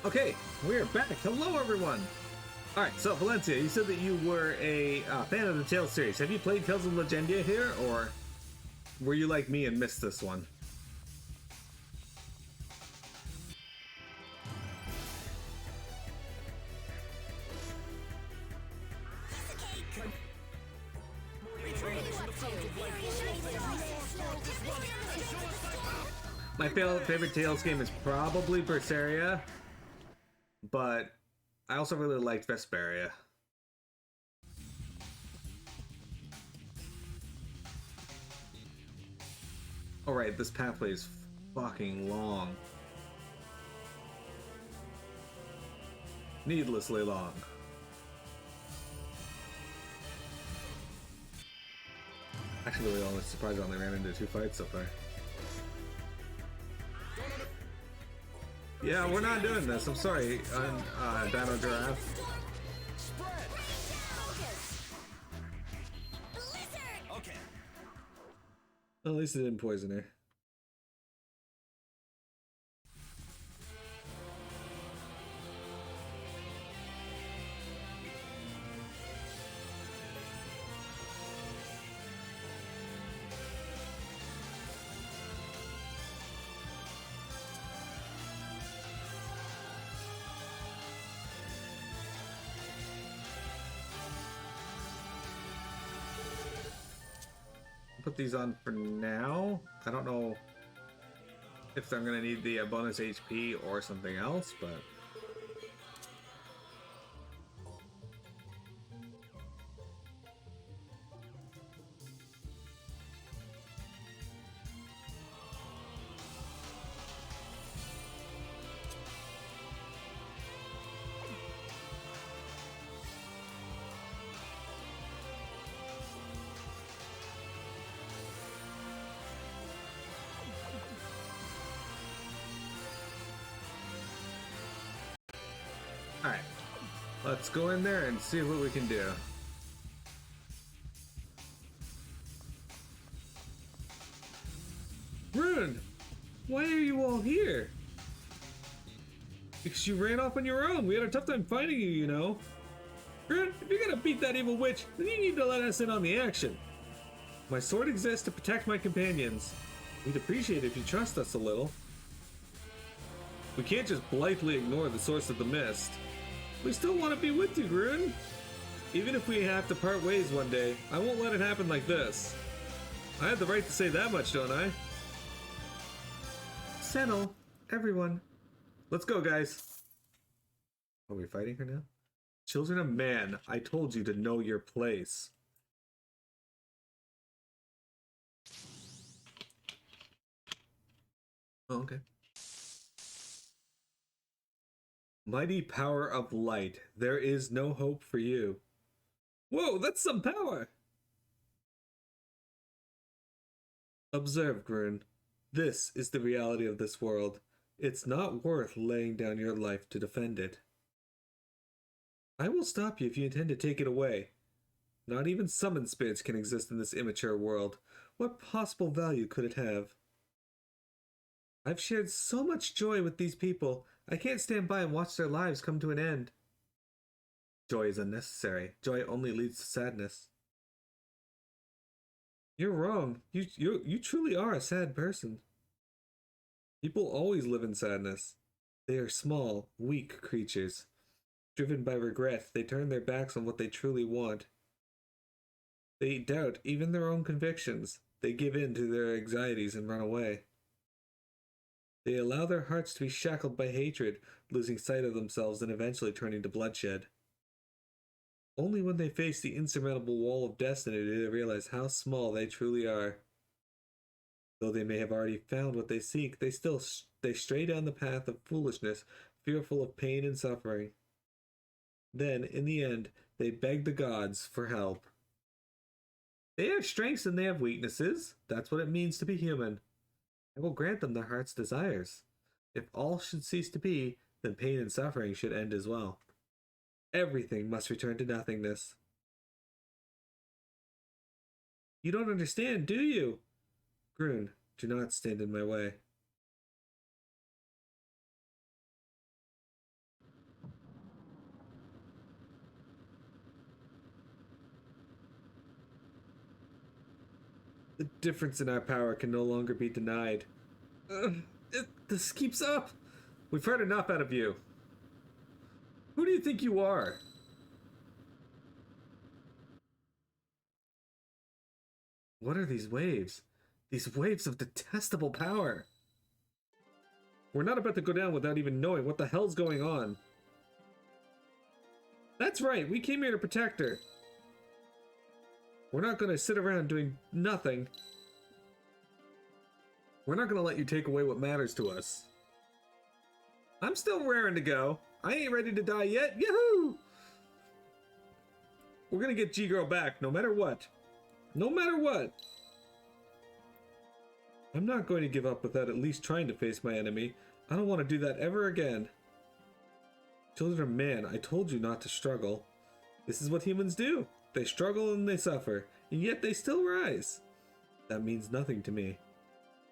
Okay, we're back. Hello, everyone. All right, so Valencia, you said that you were a fan of the Tales series. Have you played Tales of Legendia here, or were you like me and missed this one? My favorite Tales game is probably Berseria, but I also really liked Vesperia. All right, this pathway is fucking long. Needlessly long. Actually, really only surprised I only ran into 2 fights so far. Yeah, we're not doing this. I'm sorry, Dino Giraffe. Well, at least it didn't poison her. Put these on for now. I don't know if I'm gonna need the bonus HP or something else, but alright. Let's go in there and see what we can do. Grune! Why are you all here? Because you ran off on your own. We had a tough time finding you, you know. Grune, if you're gonna beat that evil witch, then you need to let us in on the action. My sword exists to protect my companions. We'd appreciate it if you trust us a little. We can't just blithely ignore the source of the mist. We still want to be with you, Grune. Even if we have to part ways one day, I won't let it happen like this. I have the right to say that much, don't I? Settle, everyone. Let's go, guys. Are we fighting her now? Children of man, I told you to know your place. Oh, okay. Mighty power of light, there is no hope for you. Whoa, that's some power! Observe, Grune. This is the reality of this world. It's not worth laying down your life to defend it. I will stop you if you intend to take it away. Not even summoned spirits can exist in this immature world. What possible value could it have? I've shared so much joy with these people. I can't stand by and watch their lives come to an end. Joy is unnecessary. Joy only leads to sadness. You're wrong. You truly are a sad person. People always live in sadness. They are small, weak creatures. Driven by regret, they turn their backs on what they truly want. They doubt even their own convictions. They give in to their anxieties and run away. They allow their hearts to be shackled by hatred, losing sight of themselves and eventually turning to bloodshed. Only when they face the insurmountable wall of destiny do they realize how small they truly are. Though they may have already found what they seek, they stray down the path of foolishness, fearful of pain and suffering. Then, in the end, they beg the gods for help. They have strengths and they have weaknesses. That's what it means to be human. I will grant them their heart's desires. If all should cease to be, then pain and suffering should end as well. Everything must return to nothingness. You don't understand, do you? Grune, do not stand in my way. The difference in our power can no longer be denied. This keeps up. We've heard enough out of you. Who do you think you are? What are these waves? These waves of detestable power. We're not about to go down without even knowing what the hell's going on. That's right, we came here to protect her. We're not gonna sit around doing nothing. We're not gonna let you take away what matters to us. I'm still raring to go. I ain't ready to die yet. Yahoo! We're gonna get G-Girl back, no matter what. No matter what. I'm not going to give up without at least trying to face my enemy. I don't want to do that ever again. Children of man, I told you not to struggle. This is what humans do. They struggle and they suffer, and yet they still rise. That means nothing to me.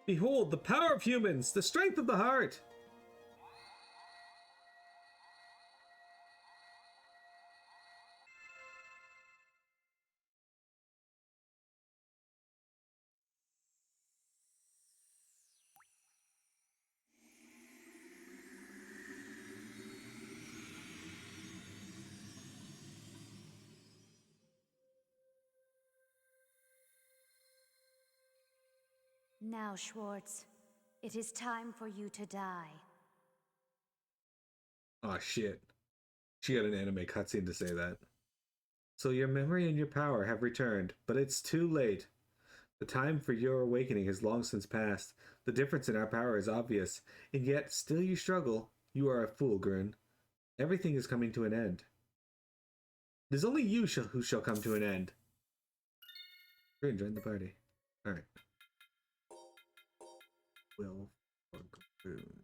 Behold, the power of humans, the strength of the heart. Now, Schwartz, it is time for you to die. Aw, shit. She got an anime cutscene to say that. So your memory and your power have returned, but it's too late. The time for your awakening has long since passed. The difference in our power is obvious, and yet still you struggle. You are a fool, Grune. Everything is coming to an end. It is only you who shall come to an end. Grune, join the party. Alright. Will for Grune.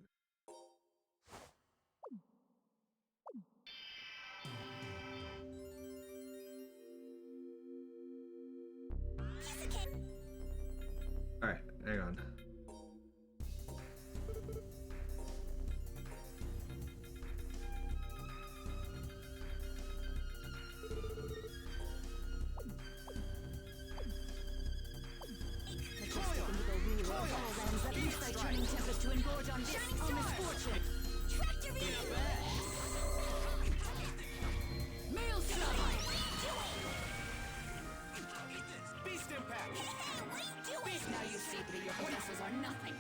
Alright, hang on. To engorge on this, our misfortune. Maelstrom! Beast impact! What are you doing? Now you see that your vessels are nothing.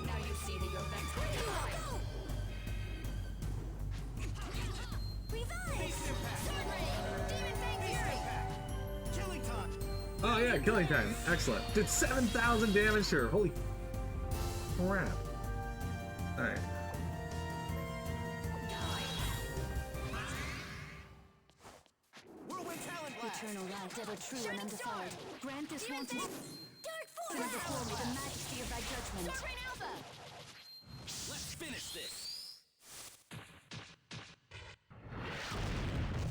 Now you see that your vessels are nothing. Oh yeah, killing time. Excellent. Did 7,000 damage to her. Holy crap. Alright. Eternal light, ever true and undefiled. Grant this wanton to before me the majesty of thy judgment. Let's finish this!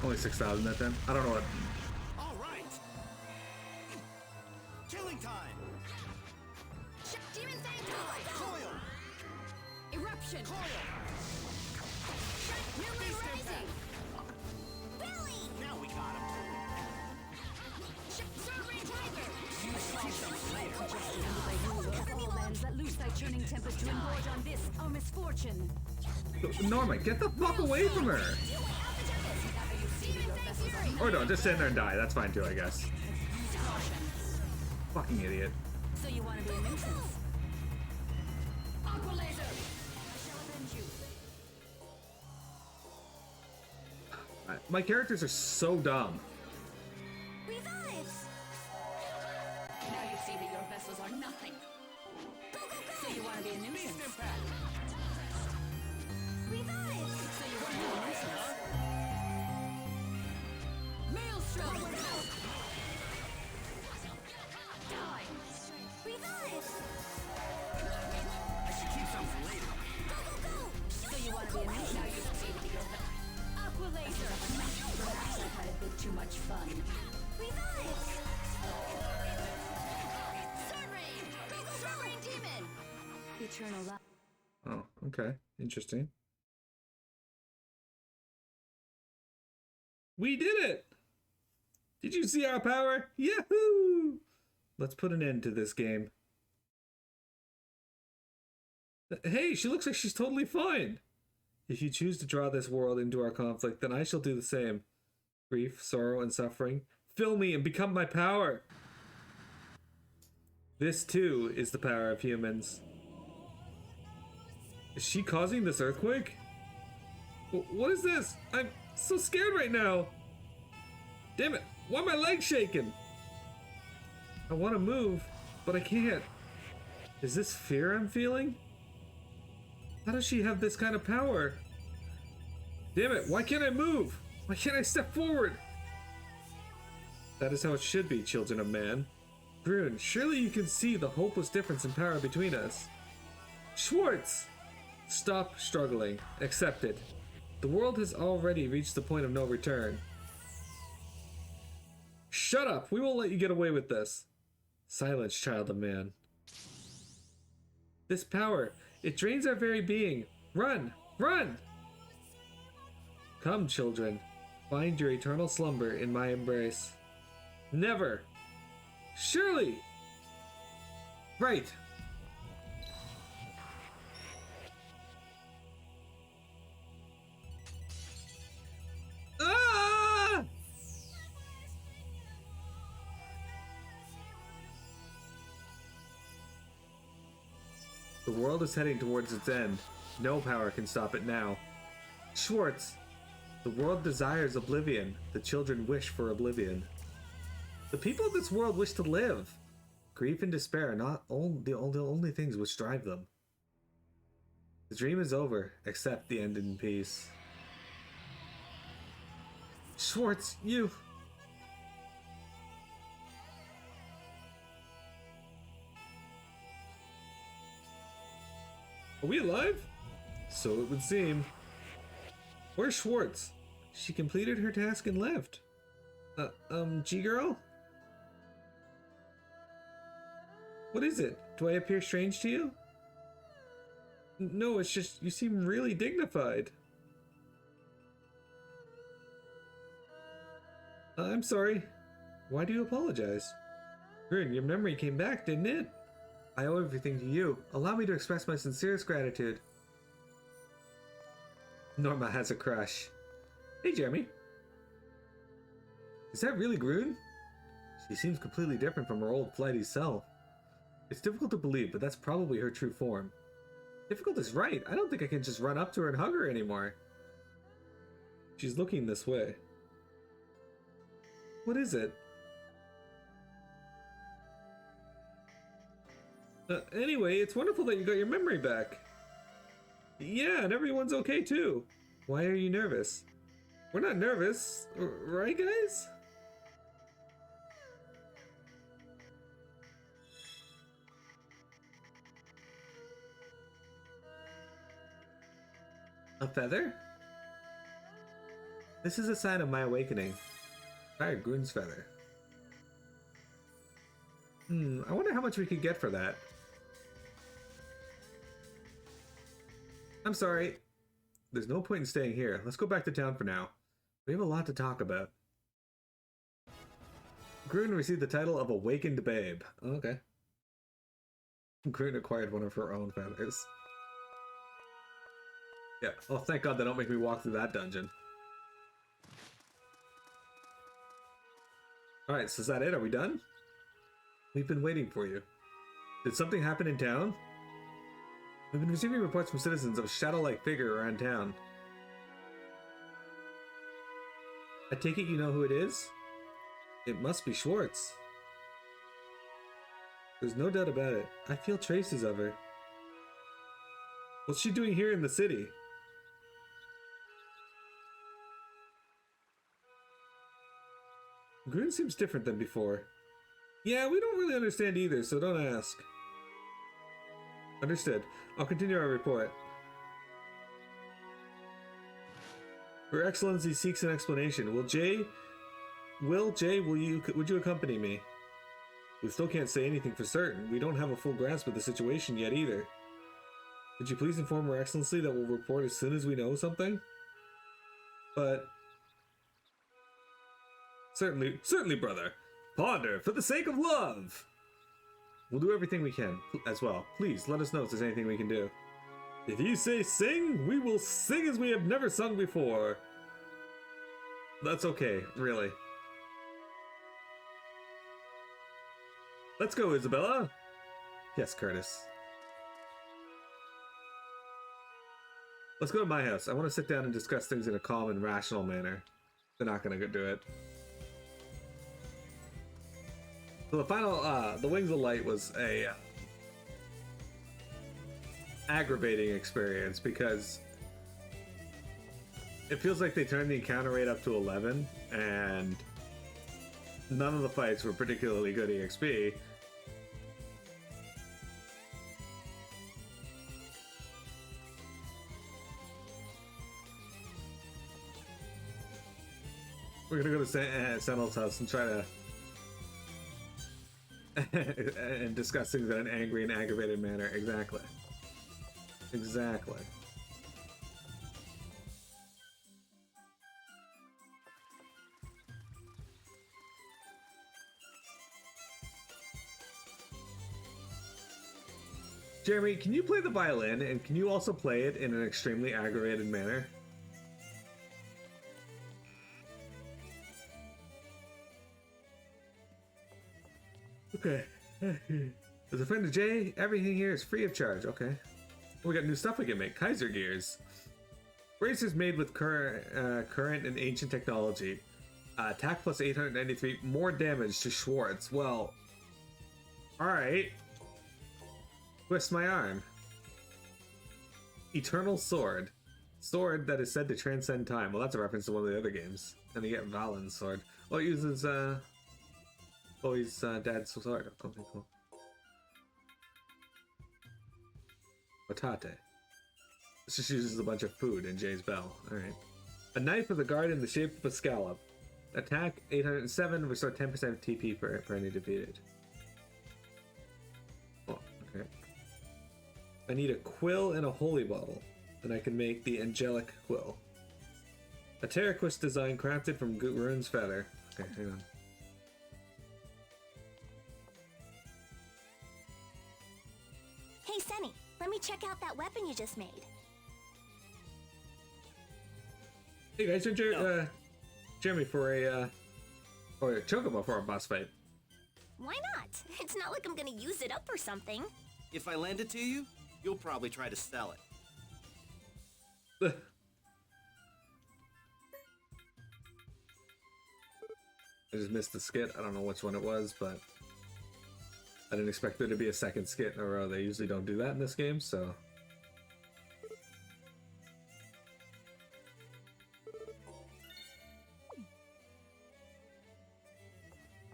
Only 6,000 that then. I don't know what. Alright! Killing time! Demon Thang! Coil! Eruption! Coil! New Moon Rising! Billy! Now we got him! Sovereign Tiger! Later. Let loose thy churning tempest to engorge on this, our misfortune. Norma, get the fuck away from her! Or no, just stand there and die. That's fine too, I guess. Fucking idiot. So you want to be a nuisance? Aqua Laser! I shall avenge you. My characters are so dumb. Revives! Now you see that your vessels are nothing. Go, go, go! So you want to be a nuisance? Beast impact! Revives! So you want to be a nuisance? Maelstrom! Die! Revives! I should keep some for later. Go, go, go! So you want to be a nuisance? Now you see that your Aqua Laser! Perhaps I've had a bit too much fun. Revives! Sword Rain! Go, go, Sword Rain Demon! Eternal life. Oh, okay. Interesting. We did it! Did you see our power? Yahoo! Let's put an end to this game. Hey, she looks like she's totally fine. If you choose to draw this world into our conflict, then I shall do the same. Grief, sorrow, and suffering. Fill me and become my power. This, too, is the power of humans. Is she causing this earthquake? What is this? I'm so scared right now. Damn it, why are my legs shaking? I want to move, but I can't. Is this fear I'm feeling? How does she have this kind of power? Damn it, why can't I move? Why can't I step forward? That is how it should be, children of man. Grune, surely you can see the hopeless difference in power between us. Schwartz! Stop struggling. Accept it. The world has already reached the point of no return. Shut up! We won't let you get away with this. Silence, child of man. This power, it drains our very being. Run! Run! Come, children. Find your eternal slumber in my embrace. Never! Surely! Right! Ah! The world is heading towards its end. No power can stop it now. Schwartz! The world desires oblivion. The children wish for oblivion. The people of this world wish to live. Grief and despair are not the only things which drive them. The dream is over. Accept the end in peace. Schwartz, you... Are we alive? So it would seem. Where's Schwartz? She completed her task and left. G-Girl? What is it? Do I appear strange to you? No, it's just you seem really dignified. I'm sorry. Why do you apologize? Grune, your memory came back, didn't it? I owe everything to you. Allow me to express my sincerest gratitude. Norma has a crush. Hey, Jeremy. Is that really Grune? She seems completely different from her old flighty self. It's difficult to believe, but that's probably her true form. Difficult is right. I don't think I can just run up to her and hug her anymore. She's looking this way. What is it? Anyway, it's wonderful that you got your memory back. Yeah, and everyone's okay too. Why are you nervous? We're not nervous, right guys? A feather? This is a sign of my awakening. Tired Grune's feather. I wonder how much we could get for that. I'm sorry. There's no point in staying here. Let's go back to town for now. We have a lot to talk about. Grune received the title of Awakened Babe. Okay. Grune acquired one of her own feathers. Yeah. Oh, thank God they don't make me walk through that dungeon. Alright, so is that it? Are we done? We've been waiting for you. Did something happen in town? We've been receiving reports from citizens of a shadow-like figure around town. I take it you know who it is? It must be Schwartz. There's no doubt about it. I feel traces of her. What's she doing here in the city? Grune seems different than before. Yeah, we don't really understand either, so don't ask. Understood. I'll continue our report. Her Excellency seeks an explanation. Would you accompany me? We still can't say anything for certain. We don't have a full grasp of the situation yet either. Could you please inform Her Excellency that we'll report as soon as we know something? But... Certainly, brother. Ponder, for the sake of love! We'll do everything we can as well. Please, let us know if there's anything we can do. If you say sing, we will sing as we have never sung before. That's okay, really. Let's go, Isabella. Yes, Curtis. Let's go to my house. I want to sit down and discuss things in a calm and rational manner. They're not gonna do it. So the final, the Wings of Light was a aggravating experience because it feels like they turned the encounter rate up to 11 and none of the fights were particularly good EXP. We're gonna go to Sentinel's house and try to and discuss things in an angry and aggravated manner. Exactly. Exactly. Jeremy, can you play the violin, and can you also play it in an extremely aggravated manner? Okay. As a friend of Jay, everything here is free of charge. Okay. We got new stuff we can make. Kaiser gears. Bracers made with current and ancient technology. Attack plus 893. More damage to Schwartz. Well, alright. Twist my arm. Eternal sword. Sword that is said to transcend time. Well, that's a reference to one of the other games. And you get Valen's sword. Well, it uses, Chloe's dad's sword. Okay, cool. Patate. This just uses a bunch of food in Jay's bell. Alright. A knife with a guard in the shape of a scallop. Attack 807, restore 10% TP for any defeated. Oh, okay. I need a quill and a holy bottle. Then I can make the angelic quill. A Terraquist design crafted from Grune's feather. Okay, hang on. Hey, Senny, let me check out that weapon you just made. Hey guys, Jeremy for a chocobo for a boss fight. Why not? It's not like I'm gonna use it up or something. If I lend it to you, you'll probably try to sell it. I just missed the skit. I don't know which one it was, but I didn't expect there to be a second skit in a row. They usually don't do that in this game, so.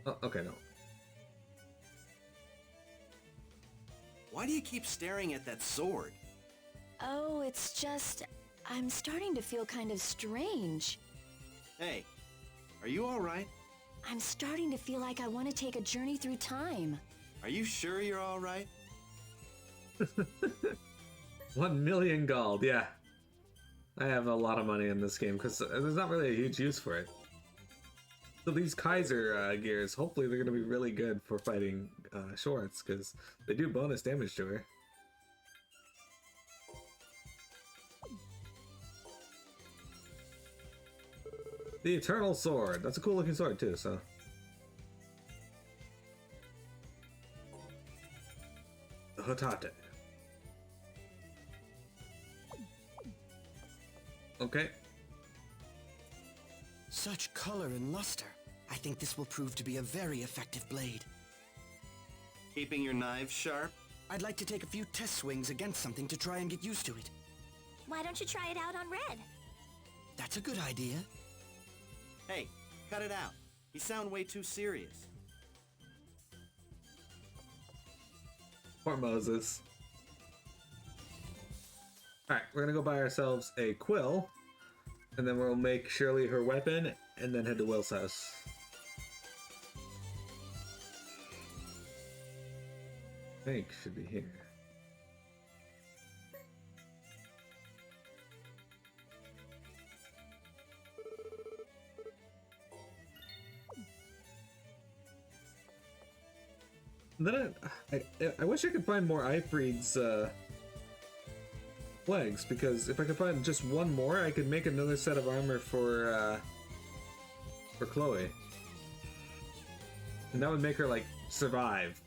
Oh, okay, no. Why do you keep staring at that sword? Oh, it's just... I'm starting to feel kind of strange. Hey, are you alright? I'm starting to feel like I want to take a journey through time. Are you sure you're alright? 1 million gold, yeah. I have a lot of money in this game because there's not really a huge use for it. So these Kaiser gears, hopefully they're going to be really good for fighting Schwartz because they do bonus damage to her. The Eternal Sword. That's a cool looking sword too, so. The Hotate. Okay. Such color and luster. I think this will prove to be a very effective blade. Keeping your knives sharp? I'd like to take a few test swings against something to try and get used to it. Why don't you try it out on Red? That's a good idea. Hey, cut it out. You sound way too serious. Poor Moses. Alright, we're gonna go buy ourselves a quill, and then we'll make Shirley her weapon, and then head to Will's house. I think should be here. Then I wish I could find more Ifreed's legs, because if I could find just one more, I could make another set of armor for Chloe. And that would make her, like, survive.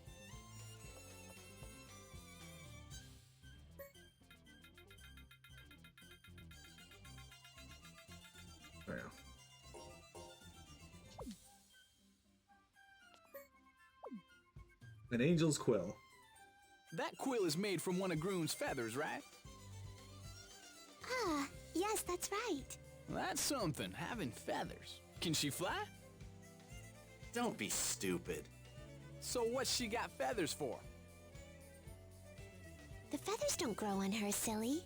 There we go. An angel's quill. That quill is made from one of Grune's feathers, right? Ah, yes, that's right. That's something, having feathers. Can she fly? Don't be stupid. So what's she got feathers for? The feathers don't grow on her, silly.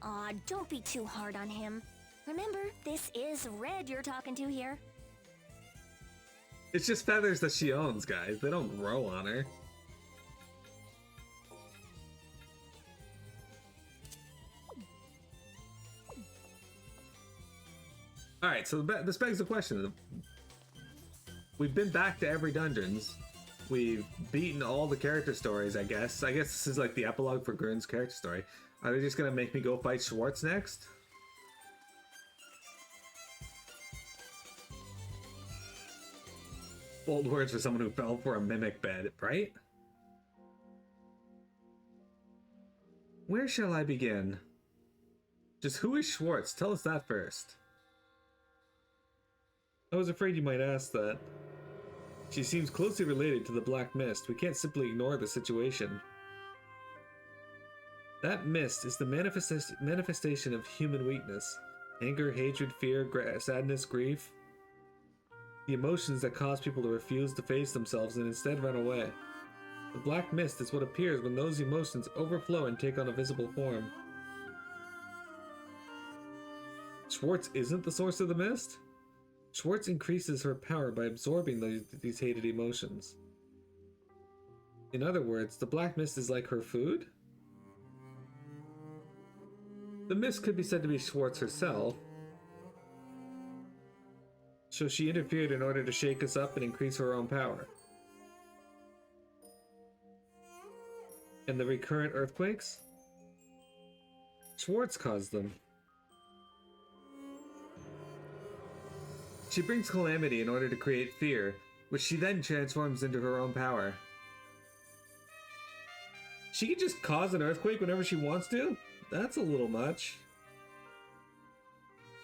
Aw, don't be too hard on him. Remember, this is Red you're talking to here. It's just feathers that she owns, guys. They don't grow on her. Alright, so this begs the question. We've been back to every dungeons. We've beaten all the character stories, I guess. I guess this is like the epilogue for Grune's character story. Are they just gonna make me go fight Schwartz next? Bold words for someone who fell for a mimic bed, right? Where shall I begin? Just who is Schwartz? Tell us that first. I was afraid you might ask that. She seems closely related to the Black Mist. We can't simply ignore the situation. That mist is the manifestation of human weakness. Anger, hatred, fear, sadness, grief. The emotions that cause people to refuse to face themselves and instead run away. The Black Mist is what appears when those emotions overflow and take on a visible form. Schwartz isn't the source of the mist? Schwartz increases her power by absorbing these hated emotions. In other words, the Black Mist is like her food? The mist could be said to be Schwartz herself. So she interfered in order to shake us up and increase her own power. And the recurrent earthquakes? Schwartz caused them. She brings calamity in order to create fear, which she then transforms into her own power. She can just cause an earthquake whenever she wants to? That's a little much.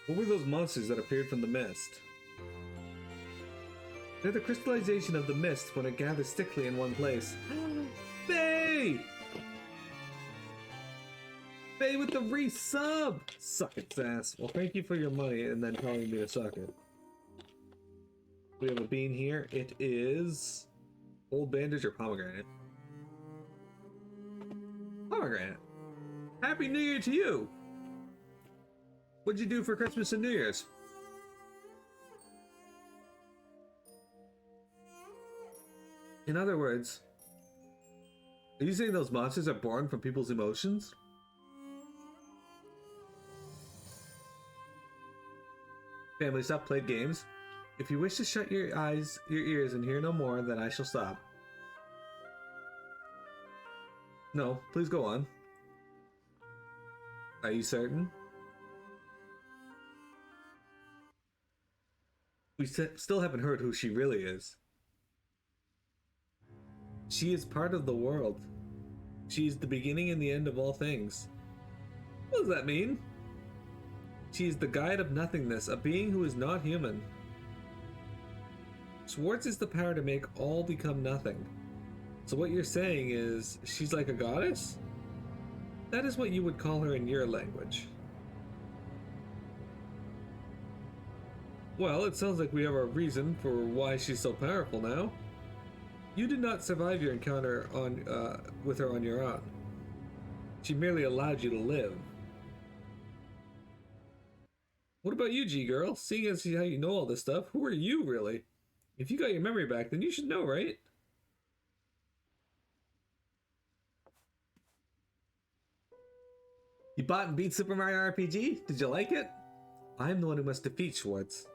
What were those monsters that appeared from the mist? They're the crystallization of the mist when it gathers thickly in one place. Faye! Faye with the resub! Suck its ass. Well, thank you for your money and then telling me to suck it. We have a bean here. It is old bandage or pomegranate. Pomegranate. Happy New Year to you! What'd you do for Christmas and New Year's? In other words, are you saying those monsters are born from people's emotions? Family, stop playing games. If you wish to shut your eyes, your ears, and hear no more, then I shall stop. No, please go on. Are you certain? We still haven't heard who she really is. She is part of the world. She is the beginning and the end of all things. What does that mean? She is the guide of nothingness, a being who is not human. Schwartz is the power to make all become nothing. So what you're saying is, she's like a goddess? That is what you would call her in your language. Well, it sounds like we have a reason for why she's so powerful now. You did not survive your encounter with her on your own. She merely allowed you to live. What about you, G-Girl? Seeing as how you know all this stuff, who are you, really? If you got your memory back, then you should know, right? You bought and beat Super Mario RPG? Did you like it? I'm the one who must defeat Schwartz. Do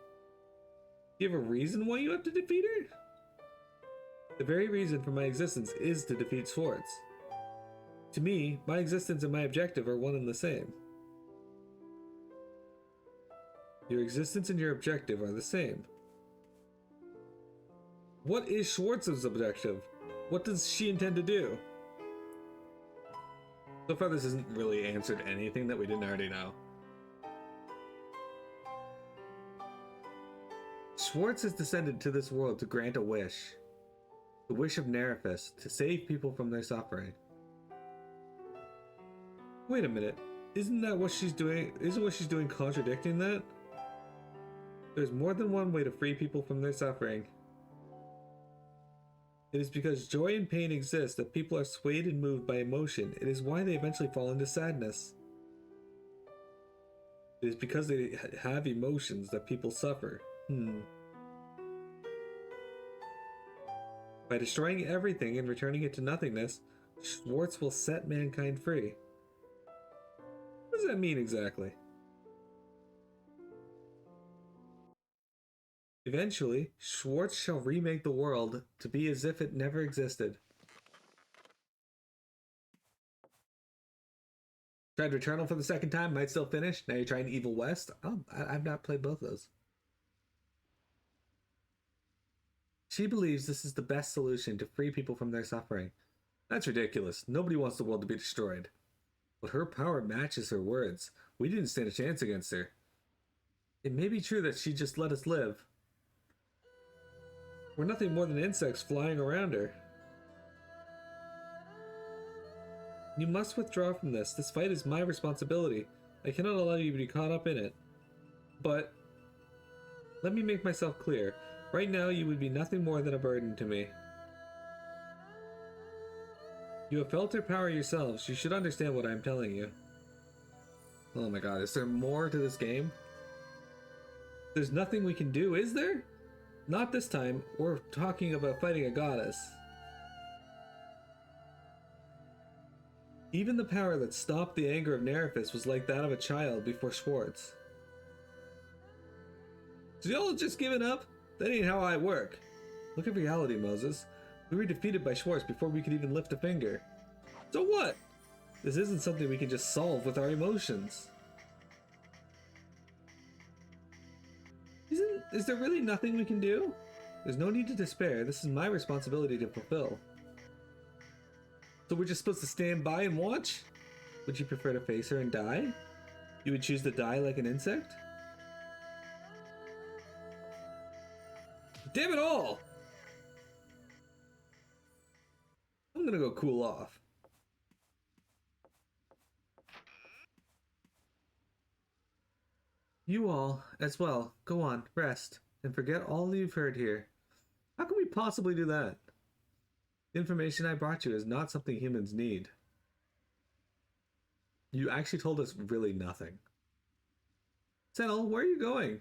you have a reason why you have to defeat her? The very reason for my existence is to defeat Schwartz. To me, my existence and my objective are one and the same. Your existence and your objective are the same. What is Schwartz's objective? What does she intend to do? So far, this hasn't really answered anything that we didn't already know. Schwartz has descended to this world to grant a wish. The wish of Nerifus, to save people from their suffering. Wait a minute. Isn't that what she's doing? Isn't what she's doing contradicting that? There's more than one way to free people from their suffering. It is because joy and pain exist that people are swayed and moved by emotion. It is why they eventually fall into sadness. It is because they have emotions that people suffer. By destroying everything and returning it to nothingness, Schwartz will set mankind free. What does that mean exactly? Eventually, Schwartz shall remake the world to be as if it never existed. Tried Returnal for the second time, might still finish. Now you're trying Evil West? Oh, I've not played both those. She believes this is the best solution to free people from their suffering. That's ridiculous. Nobody wants the world to be destroyed. But her power matches her words. We didn't stand a chance against her. It may be true that she just let us live. We're nothing more than insects flying around her. You must withdraw from this. This fight is my responsibility. I cannot allow you to be caught up in it. But let me make myself clear. Right now, you would be nothing more than a burden to me. You have felt her power yourselves. You should understand what I'm telling you. Oh my god, is there more to this game? There's nothing we can do, is there? Not this time. We're talking about fighting a goddess. Even the power that stopped the anger of Nerifus was like that of a child before Schwartz. So y'all just giving up? That ain't how I work. Look at reality, Moses. We were defeated by Schwartz before we could even lift a finger. So what? This isn't something we can just solve with our emotions. Is there really nothing we can do? There's no need to despair. This is my responsibility to fulfill. So we're just supposed to stand by and watch? Would you prefer to face her and die? You would choose to die like an insect? Damn it all! I'm gonna go cool off. You all, as well, go on, rest, and forget all you've heard here. How can we possibly do that? The information I brought you is not something humans need. You actually told us really nothing. Sentinel, where are you going?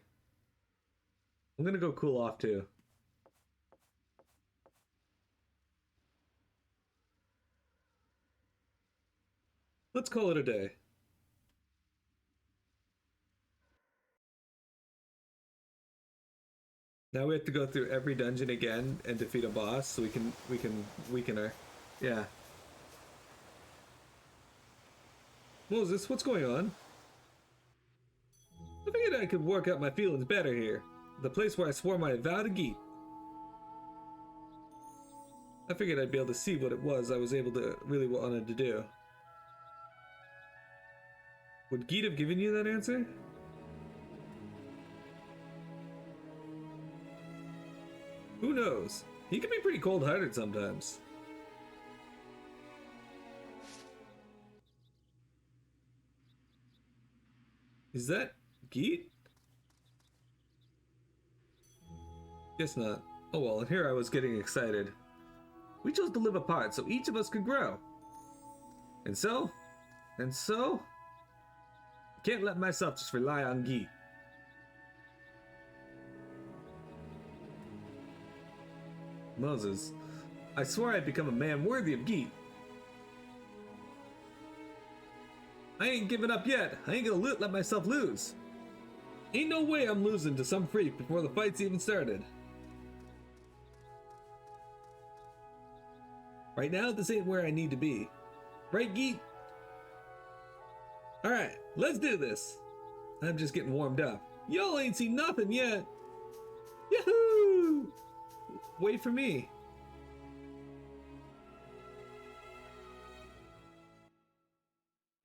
I'm gonna go cool off too. Let's call it a day. Now we have to go through every dungeon again and defeat a boss so we can weaken her. Yeah. Moses, what's going on? I figured I could work out my feelings better here. The place where I swore my vow to Geet. I figured I'd be able to see what it was I was able to really wanted to do. Would Geet have given you that answer? Who knows? He can be pretty cold-hearted sometimes. Is that Geet? Guess not. Oh well, and here I was getting excited. We chose to live apart so each of us could grow. And so? I can't let myself just rely on Geet. Moses, I swore I'd become a man worthy of Geet. I ain't giving up yet. I ain't gonna let myself lose. Ain't no way I'm losing to some freak before the fight's even started. Right now, this ain't where I need to be. Right, Geet? Alright, let's do this. I'm just getting warmed up. Y'all ain't seen nothing yet. Yahoo! Wait for me.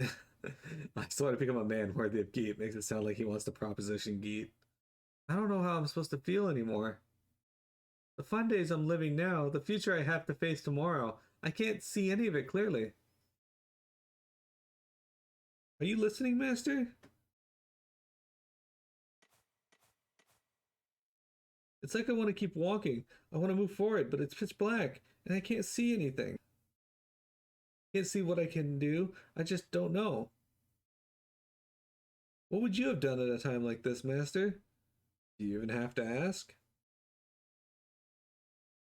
I just want to become a man worthy of Geet. Makes it sound like he wants to proposition Geet. I don't know how I'm supposed to feel anymore. The fun days I'm living now, the future I have to face tomorrow, I can't see any of it clearly. Are you listening, Master? It's like I want to keep walking. I want to move forward, but it's pitch black, and I can't see anything. Can't see what I can do. I just don't know. What would you have done at a time like this, Master? Do you even have to ask?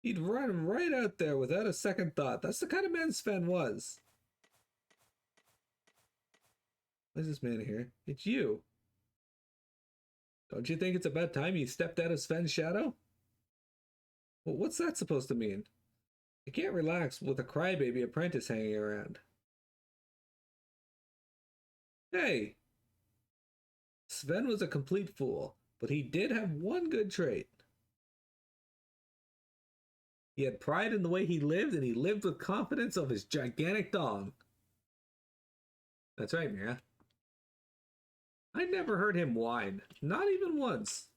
He'd run right out there without a second thought. That's the kind of man Sven was. Why is this man here? It's you. Don't you think it's about time you stepped out of Sven's shadow? Well, what's that supposed to mean? You can't relax with a crybaby apprentice hanging around. Hey! Sven was a complete fool, but he did have one good trait. He had pride in the way he lived, and he lived with confidence of his gigantic dong. That's right, Mira. I never heard him whine, not even once.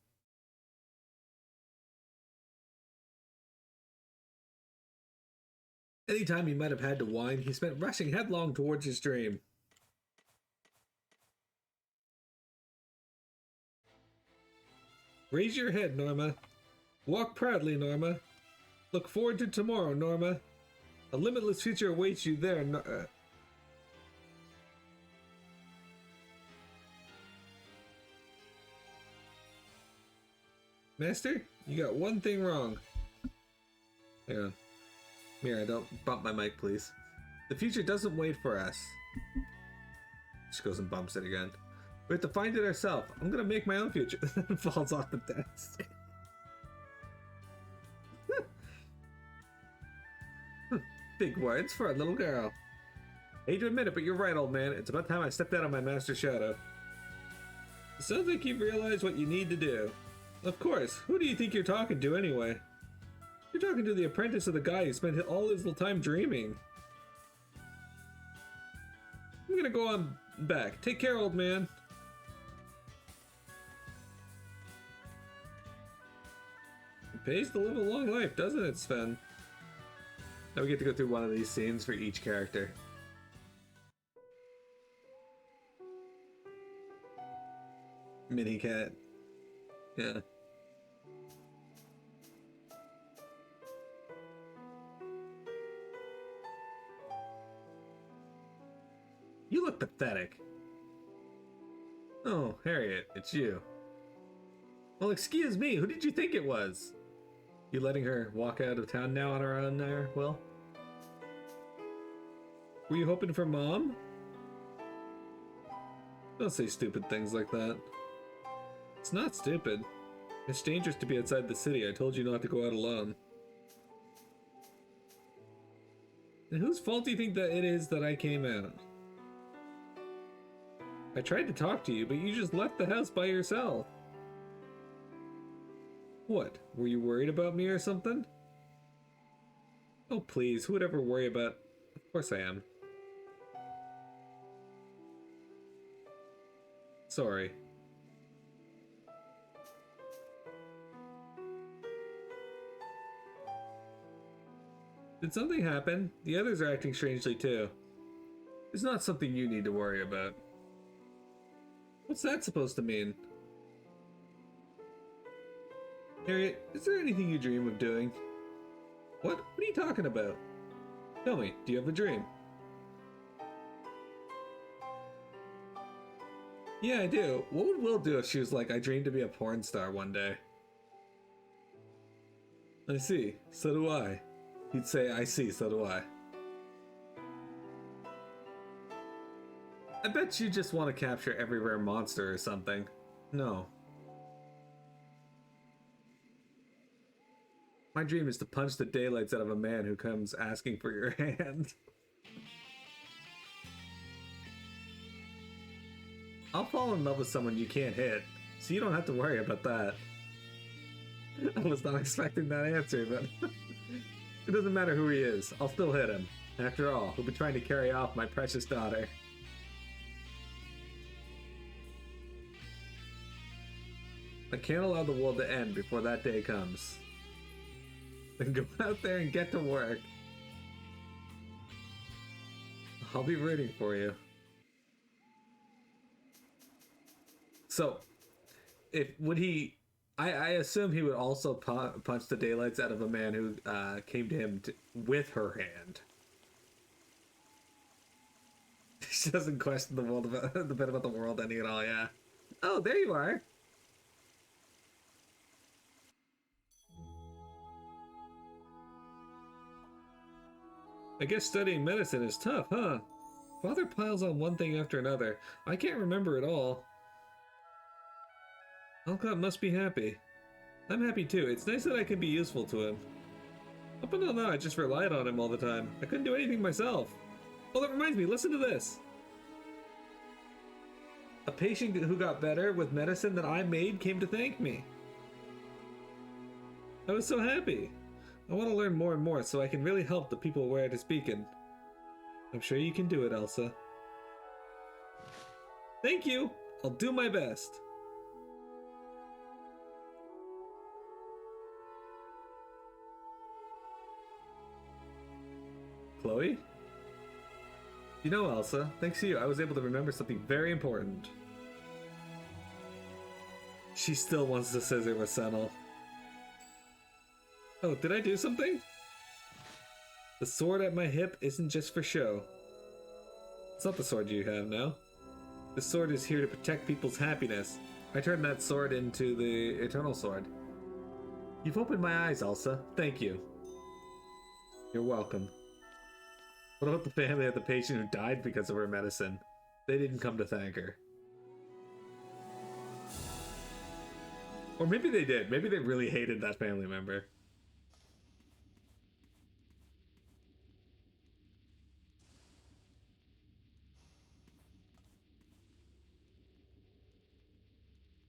Anytime he might have had to whine, he spent rushing headlong towards his dream. Raise your head, Norma. Walk proudly, Norma. Look forward to tomorrow, Norma. A limitless future awaits you there, Master, you got one thing wrong. Hang on. Mira, don't bump my mic, please. The future doesn't wait for us. She goes and bumps it again. We have to find it ourselves. I'm gonna make my own future. Falls off the desk. Big words for a little girl. I hate to admit it, but you're right, old man. It's about time I stepped out of my master's shadow. It sounds like you've realized what you need to do. Of course. Who do you think you're talking to, anyway? You're talking to the apprentice of the guy who spent all his little time dreaming. I'm gonna go on back. Take care, old man. It pays to live a long life, doesn't it, Sven? Now we get to go through one of these scenes for each character. Mini cat. Yeah. You look pathetic. Oh, Harriet, it's you. Well, excuse me, who did you think it was? You letting her walk out of town now on her own there, Will? Were you hoping for Mom? Don't say stupid things like that. It's not stupid. It's dangerous to be outside the city. I told you not to go out alone. And whose fault do you think that it is that I came out? I tried to talk to you, but you just left the house by yourself. What? Were you worried about me or something? Oh please, who would ever worry about... Of course I am. Sorry. Did something happen? The others are acting strangely too. It's not something you need to worry about. What's that supposed to mean? Harriet, is there anything you dream of doing? What? What are you talking about? Tell me, do you have a dream? Yeah, I do. What would Will do if she was like, I dreamed to be a porn star one day? I see. So do I. He'd say, I see, so do I. I bet you just want to capture every rare monster or something. No. My dream is to punch the daylights out of a man who comes asking for your hand. I'll fall in love with someone you can't hit, so you don't have to worry about that. I was not expecting that answer, but it doesn't matter who he is. I'll still hit him. After all, he'll be trying to carry off my precious daughter. I can't allow the world to end before that day comes. Then go out there and get to work. I'll be rooting for you. So, I assume he would also punch the daylights out of a man who came to him with her hand. She doesn't question the bit about the world ending at all, yeah. Oh, there you are. I guess studying medicine is tough, huh? Father piles on one thing after another. I can't remember it all. Alcott must be happy. I'm happy too. It's nice that I can be useful to him. Up until now, I just relied on him all the time. I couldn't do anything myself. Oh, that reminds me, listen to this. A patient who got better with medicine that I made came to thank me. I was so happy. I want to learn more and more so I can really help the people where it is speaking. I'm sure you can do it, Elsa. Thank you! I'll do my best. Chloe? You know, Elsa, thanks to you, I was able to remember something very important. She still wants to scissor with Senel. Oh, did I do something? The sword at my hip isn't just for show. It's not the sword you have now. The sword is here to protect people's happiness. I turned that sword into the Eternal Sword. You've opened my eyes, Elsa. Thank you. You're welcome. What about the family of the patient who died because of her medicine? They didn't come to thank her. Or maybe they did. Maybe they really hated that family member.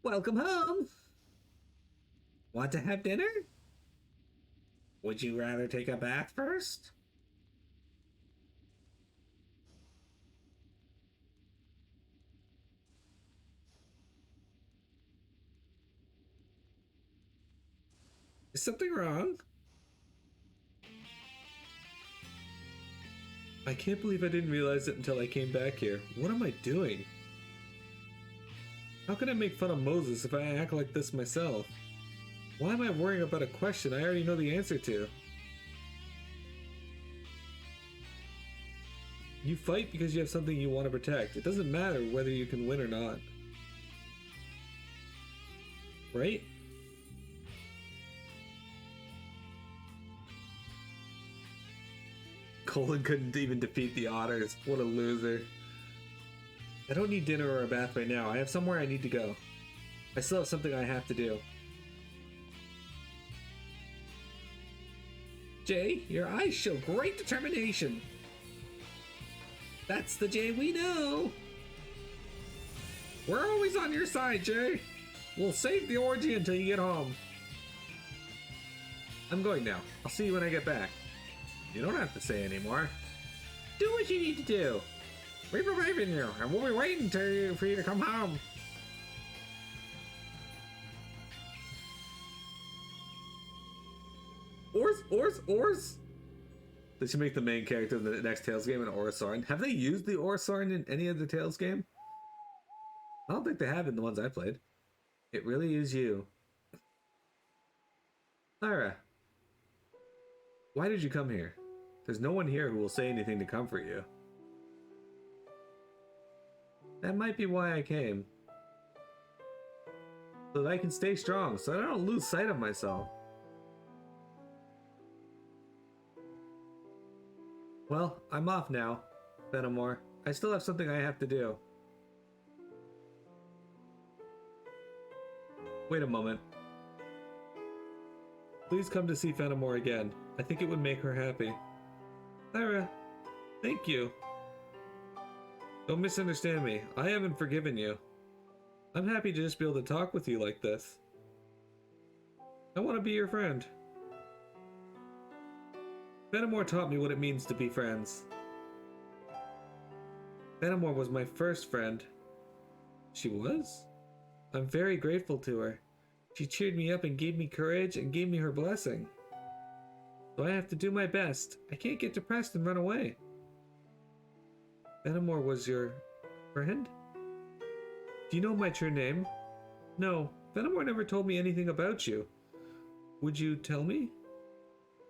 Welcome home! Want to have dinner? Would you rather take a bath first? Is something wrong? I can't believe I didn't realize it until I came back here. What am I doing? How can I make fun of Moses if I act like this myself? Why am I worrying about a question I already know the answer to? You fight because you have something you want to protect. It doesn't matter whether you can win or not. Right? Colin couldn't even defeat the otters. What a loser. I don't need dinner or a bath right now. I have somewhere I need to go. I still have something I have to do. Jay, your eyes show great determination. That's the Jay we know. We're always on your side, Jay. We'll save the orgy until you get home. I'm going now. I'll see you when I get back. You don't have to say anymore. Do what you need to do. We believe in you, and we'll be waiting for you to come home. Ors? They should make the main character of the next Tales game an Orsorin. Have they used the Orsorin in any of the Tales game? I don't think they have in the ones I played. It really is you. Lyra, why did you come here? There's no one here who will say anything to comfort you. That might be why I came. So that I can stay strong, so I don't lose sight of myself. Well, I'm off now, Fenimore. I still have something I have to do. Wait a moment. Please come to see Fenimore again. I think it would make her happy. Thyra, thank you. Don't misunderstand me. I haven't forgiven you. I'm happy to just be able to talk with you like this. I want to be your friend. Fenimore taught me what it means to be friends. Fenimore was my first friend. She was? I'm very grateful to her. She cheered me up and gave me courage and gave me her blessing. So I have to do my best. I can't get depressed and run away. Fenimore was your friend? Do you know my true name? No, Fenimore never told me anything about you. Would you tell me?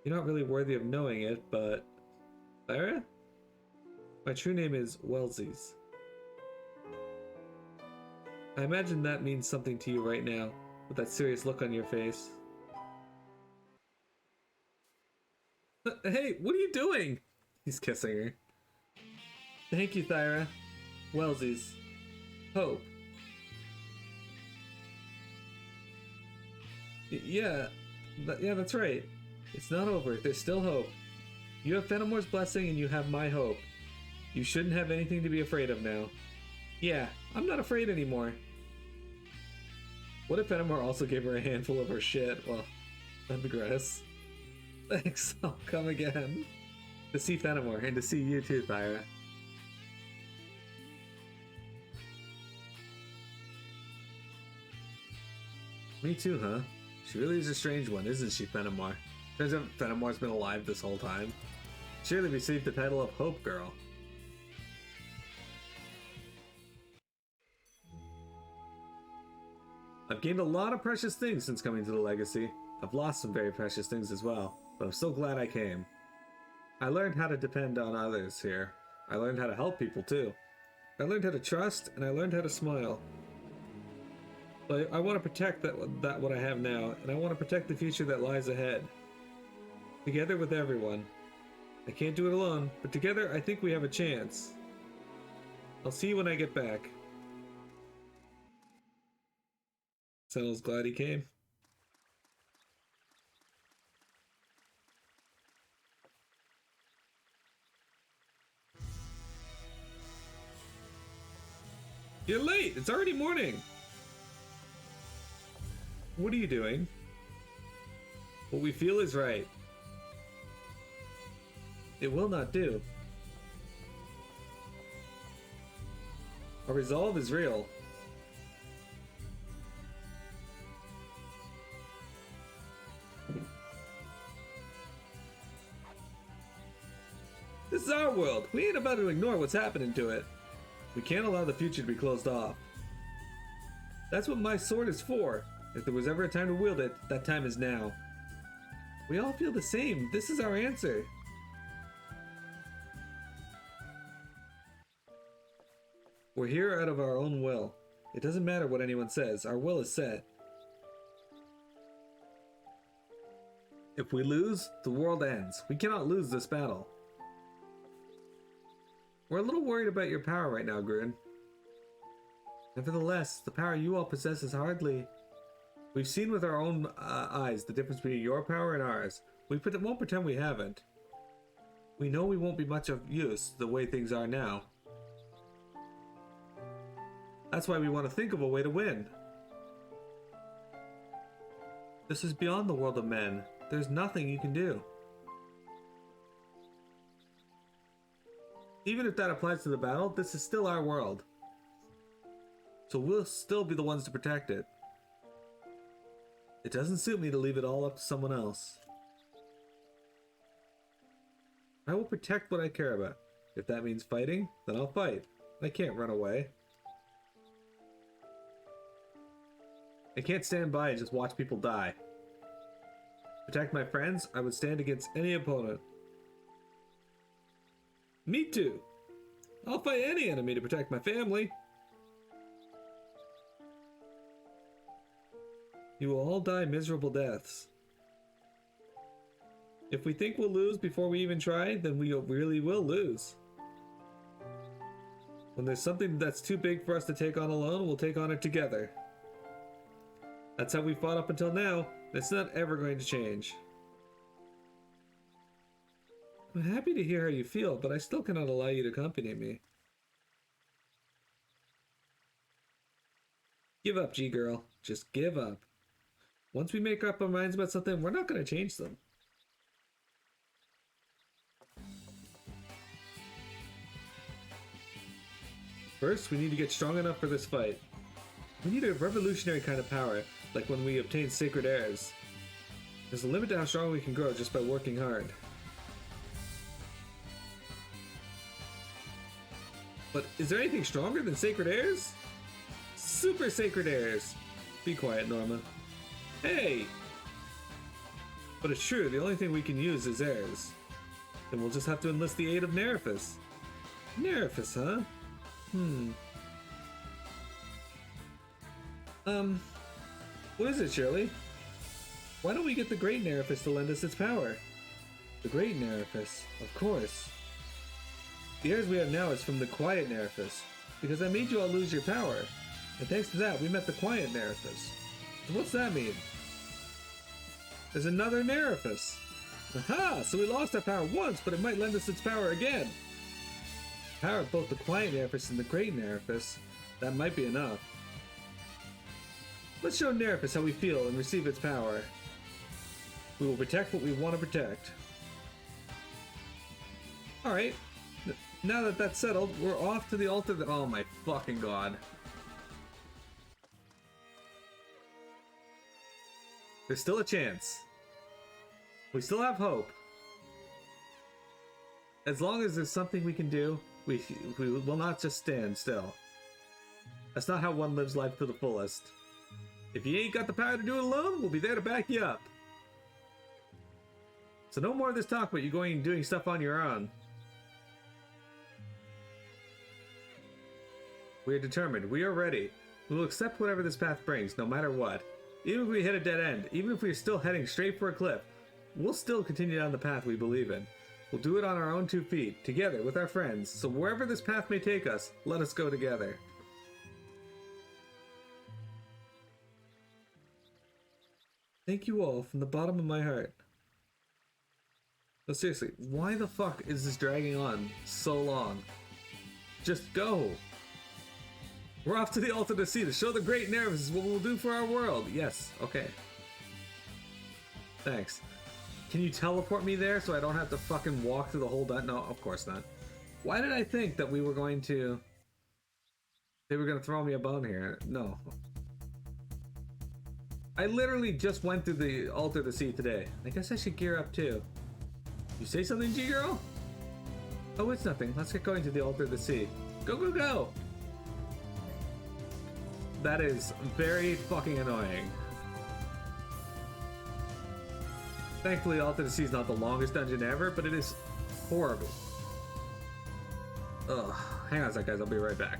You're not really worthy of knowing it, but... Thyra? My true name is Welsies. I imagine that means something to you right now, with that serious look on your face. Hey, what are you doing? He's kissing her. Thank you, Thyra. Welsies. Hope. Yeah, that's right. It's not over. There's still hope. You have Fenimore's blessing and you have my hope. You shouldn't have anything to be afraid of now. Yeah, I'm not afraid anymore. What if Fenimore also gave her a handful of her shit? Well, that'd be gross. Thanks, I'll come again. To see Fenimore, and to see you too, Thyra. Me too, huh? She really is a strange one, isn't she, Fenimore? Turns out Fenimore's been alive this whole time. Surely received the title of Hope Girl. I've gained a lot of precious things since coming to the Legacy. I've lost some very precious things as well, but I'm so glad I came. I learned how to depend on others here. I learned how to help people too. I learned how to trust, and I learned how to smile. But I want to protect that what I have now, and I want to protect the future that lies ahead. Together with everyone. I can't do it alone, but together I think we have a chance. I'll see you when I get back. Sentinel's glad he came. You're late! It's already morning! What are you doing? What we feel is right. It will not do. Our resolve is real. This is our world. We ain't about to ignore what's happening to it. We can't allow the future to be closed off. That's what my sword is for. If there was ever a time to wield it, that time is now. We all feel the same. This is our answer. We're here out of our own will. It doesn't matter what anyone says. Our will is set. If we lose, the world ends. We cannot lose this battle. We're a little worried about your power right now, Grune. Nevertheless, the power you all possess is hardly... We've seen with our own eyes the difference between your power and ours. We won't pretend we haven't. We know we won't be much of use the way things are now. That's why we want to think of a way to win. This is beyond the world of men. There's nothing you can do. Even if that applies to the battle, this is still our world. So we'll still be the ones to protect it. It doesn't suit me to leave it all up to someone else. I will protect what I care about. If that means fighting, then I'll fight. I can't run away. I can't stand by and just watch people die. Protect my friends, I would stand against any opponent. Me too. I'll fight any enemy to protect my family. You will all die miserable deaths. If we think we'll lose before we even try, then we really will lose. When there's something that's too big for us to take on alone, we'll take on it together. That's how we fought up until now. That's not ever going to change. I'm happy to hear how you feel, but I still cannot allow you to accompany me. Give up, G-Girl. Just give up. Once we make up our minds about something, we're not going to change them. First, we need to get strong enough for this fight. We need a revolutionary kind of power, like when we obtain sacred heirs. There's a limit to how strong we can grow just by working hard. But is there anything stronger than sacred heirs? Super sacred heirs! Be quiet, Norma. Hey! But it's true, the only thing we can use is heirs. Then we'll just have to enlist the aid of Nerifus. Nerifus, huh? What is it, Shirley? Why don't we get the Great Nerifus to lend us its power? The Great Nerifus, of course. The heirs we have now is from the Quiet Nerifus, because I made you all lose your power, and thanks to that we met the Quiet Nerifus. So what's that mean? There's another Nerifus! Aha! So we lost our power once, but it might lend us its power again! The power of both the Quiet Nerifus and the Great Nerifus, that might be enough. Let's show Nerifus how we feel and receive its power. We will protect what we want to protect. Alright, now that that's settled, we're off to the altar that— oh my fucking god. There's still a chance. We still have hope. As long as there's something we can do, we will not just stand still. That's not how one lives life to the fullest. If you ain't got the power to do it alone, we'll be there to back you up. So no more of this talk about you going and doing stuff on your own. We are determined. We are ready. We will accept whatever this path brings, no matter what. Even if we hit a dead end, even if we're still heading straight for a cliff, we'll still continue down the path we believe in. We'll do it on our own 2 feet, together with our friends, so wherever this path may take us, let us go together. Thank you all from the bottom of my heart. No, seriously, why the fuck is this dragging on so long? Just go! We're off to the altar to see, to show the Great Nerifus is what we'll do for our world. Yes, okay. Thanks. Can you teleport me there so I don't have to fucking walk through the whole dungeon? No, of course not. Why did I think that we were going to... they were going to throw me a bone here? No. I literally just went through the altar to see today. I guess I should gear up too. You say something, G-Girl? Oh, it's nothing. Let's get going to the altar to see. Go, go, go! That is very fucking annoying. Thankfully, Altar to Sea is not the longest dungeon ever, but it is horrible. Ugh. Hang on a sec, guys. I'll be right back.